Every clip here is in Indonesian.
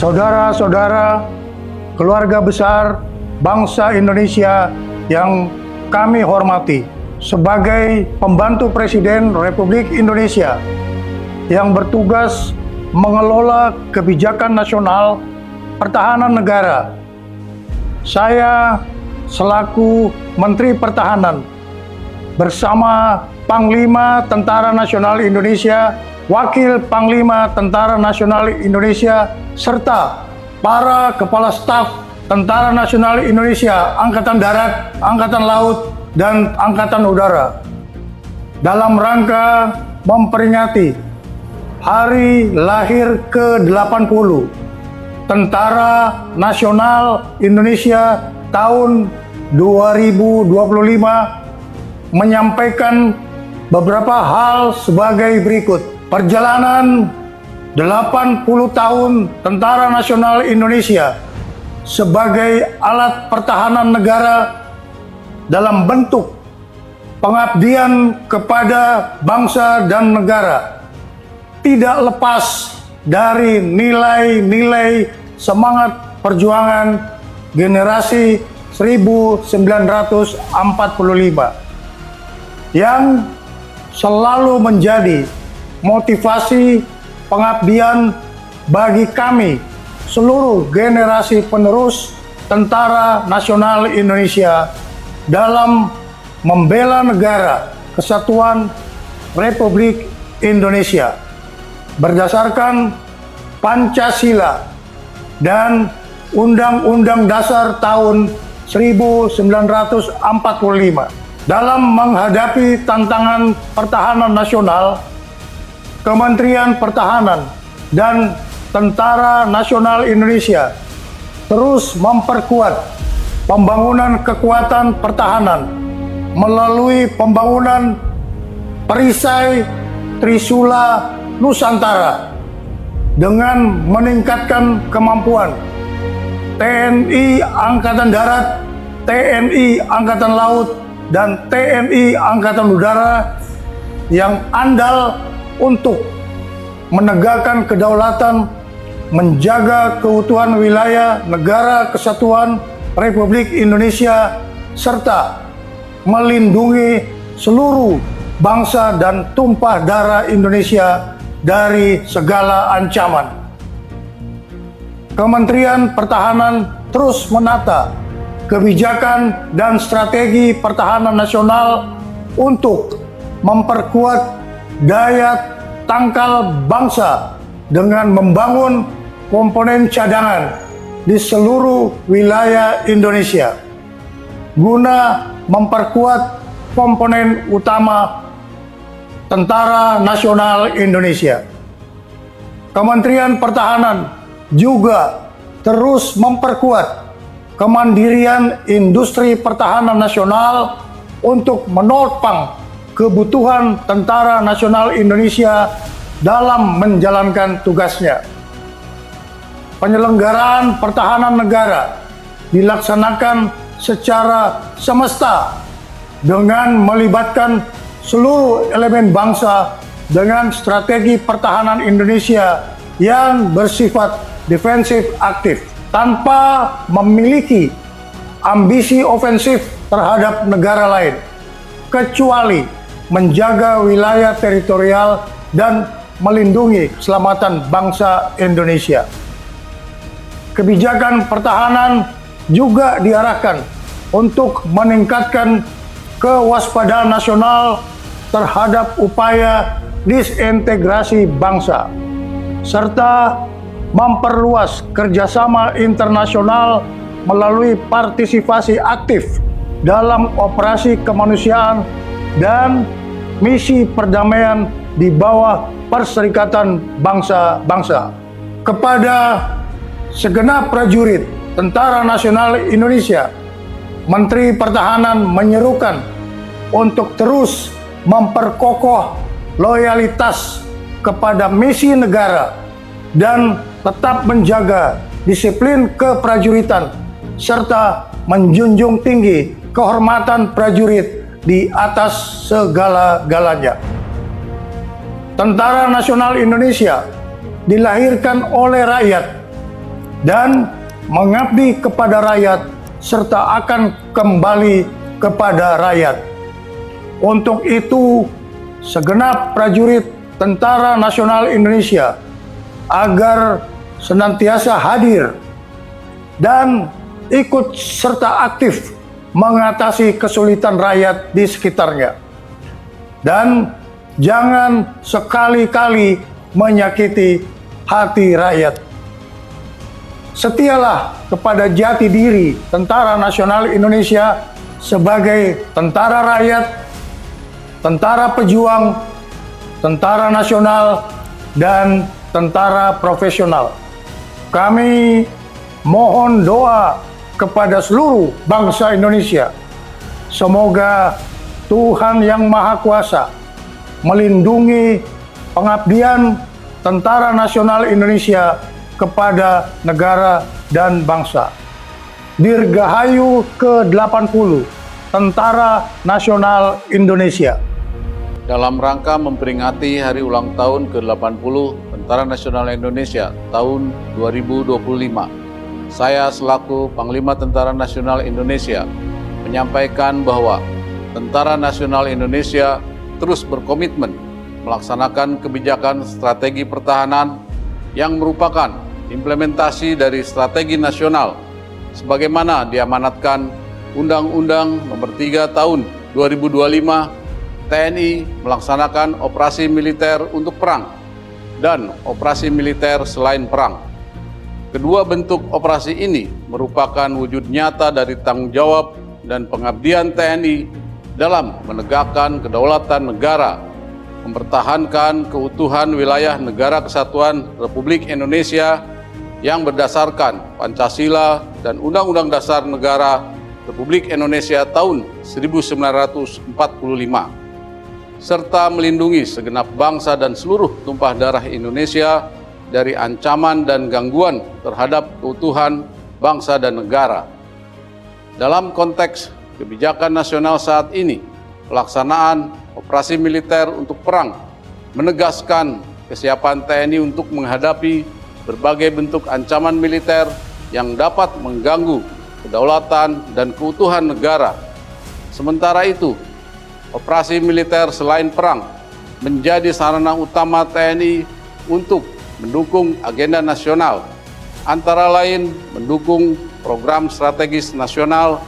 saudara-saudara, keluarga besar bangsa Indonesia yang kami hormati, sebagai pembantu Presiden Republik Indonesia yang bertugas mengelola kebijakan nasional pertahanan negara, saya selaku Menteri Pertahanan bersama Panglima Tentara Nasional Indonesia, Wakil Panglima Tentara Nasional Indonesia, serta para Kepala Staf Tentara Nasional Indonesia, Angkatan Darat, Angkatan Laut, dan Angkatan Udara, dalam rangka memperingati Hari Lahir ke-80 Tentara Nasional Indonesia tahun 2025, menyampaikan beberapa hal sebagai berikut. Perjalanan 80 tahun Tentara Nasional Indonesia sebagai alat pertahanan negara dalam bentuk pengabdian kepada bangsa dan negara tidak lepas dari nilai-nilai semangat perjuangan generasi 1945 yang selalu menjadi motivasi pengabdian bagi kami seluruh generasi penerus Tentara Nasional Indonesia dalam membela negara kesatuan Republik Indonesia berdasarkan Pancasila dan Undang-Undang Dasar tahun 1945. Dalam menghadapi tantangan pertahanan nasional, Kementerian Pertahanan dan Tentara Nasional Indonesia terus memperkuat pembangunan kekuatan pertahanan melalui pembangunan perisai Trisula Nusantara dengan meningkatkan kemampuan TNI Angkatan Darat, TNI Angkatan Laut, dan TNI Angkatan Udara yang andal untuk menegakkan kedaulatan, menjaga keutuhan wilayah negara kesatuan Republik Indonesia, serta melindungi seluruh bangsa dan tumpah darah Indonesia dari segala ancaman. Kementerian Pertahanan terus menata kebijakan dan strategi pertahanan nasional untuk memperkuat daya tangkal bangsa dengan membangun komponen cadangan di seluruh wilayah Indonesia guna memperkuat komponen utama Tentara Nasional Indonesia. Kementerian Pertahanan juga terus memperkuat kemandirian industri pertahanan nasional untuk menopang kebutuhan Tentara Nasional Indonesia dalam menjalankan tugasnya. Penyelenggaraan pertahanan negara dilaksanakan secara semesta dengan melibatkan seluruh elemen bangsa dengan strategi pertahanan Indonesia yang bersifat defensif aktif tanpa memiliki ambisi ofensif terhadap negara lain, kecuali menjaga wilayah teritorial dan melindungi keselamatan bangsa Indonesia. Kebijakan pertahanan juga diarahkan untuk meningkatkan kewaspadaan nasional terhadap upaya disintegrasi bangsa, serta memperluas kerjasama internasional melalui partisipasi aktif dalam operasi kemanusiaan dan misi perdamaian di bawah Perserikatan Bangsa-Bangsa. Kepada segenap prajurit Tentara Nasional Indonesia, Menteri Pertahanan menyerukan untuk terus memperkokoh loyalitas kepada misi negara dan tetap menjaga disiplin keprajuritan serta menjunjung tinggi kehormatan prajurit di atas segala-galanya. Tentara Nasional Indonesia dilahirkan oleh rakyat dan mengabdi kepada rakyat serta akan kembali kepada rakyat. Untuk itu, segenap prajurit Tentara Nasional Indonesia agar senantiasa hadir dan ikut serta aktif mengatasi kesulitan rakyat di sekitarnya. Dan jangan sekali-kali menyakiti hati rakyat. Setialah kepada jati diri Tentara Nasional Indonesia sebagai tentara rakyat, tentara pejuang, tentara nasional, dan tentara profesional. Kami mohon doa kepada seluruh bangsa Indonesia. Semoga Tuhan Yang Maha Kuasa melindungi pengabdian Tentara Nasional Indonesia kepada negara dan bangsa. Dirgahayu ke-80 Tentara Nasional Indonesia. Dalam rangka memperingati hari ulang tahun ke-80 Tentara Nasional Indonesia tahun 2025, saya selaku Panglima Tentara Nasional Indonesia menyampaikan bahwa Tentara Nasional Indonesia terus berkomitmen melaksanakan kebijakan strategi pertahanan yang merupakan implementasi dari strategi nasional sebagaimana diamanatkan Undang-Undang Nomor 3 Tahun 2025 TNI melaksanakan operasi militer untuk perang dan operasi militer selain perang. Kedua bentuk operasi ini merupakan wujud nyata dari tanggung jawab dan pengabdian TNI dalam menegakkan kedaulatan negara, mempertahankan keutuhan wilayah Negara Kesatuan Republik Indonesia yang berdasarkan Pancasila dan Undang-Undang Dasar Negara Republik Indonesia tahun 1945, serta melindungi segenap bangsa dan seluruh tumpah darah Indonesia dari ancaman dan gangguan terhadap keutuhan bangsa dan negara. Dalam konteks kebijakan nasional saat ini, pelaksanaan operasi militer untuk perang menegaskan kesiapan TNI untuk menghadapi berbagai bentuk ancaman militer yang dapat mengganggu kedaulatan dan keutuhan negara. Sementara itu, operasi militer selain perang menjadi sarana utama TNI untuk mendukung agenda nasional, antara lain mendukung program strategis nasional,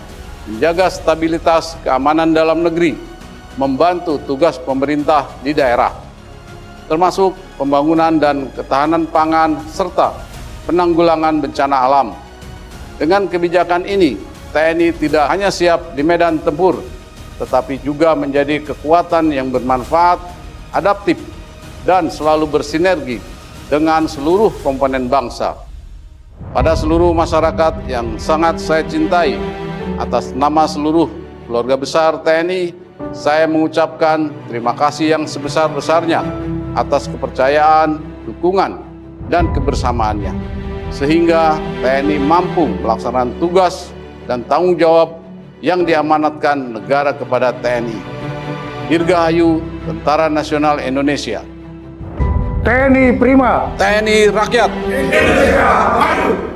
menjaga stabilitas keamanan dalam negeri, membantu tugas pemerintah di daerah, termasuk pembangunan dan ketahanan pangan serta penanggulangan bencana alam. Dengan kebijakan ini, TNI tidak hanya siap di medan tempur, tetapi juga menjadi kekuatan yang bermanfaat, adaptif, dan selalu bersinergi dengan seluruh komponen bangsa. Pada seluruh masyarakat yang sangat saya cintai, atas nama seluruh keluarga besar TNI, saya mengucapkan terima kasih yang sebesar-besarnya atas kepercayaan, dukungan, dan kebersamaannya, sehingga TNI mampu melaksanakan tugas dan tanggung jawab yang diamanatkan negara kepada TNI. Dirgahayu Tentara Nasional Indonesia. TNI Prima. TNI Rakyat. Indonesia Maju.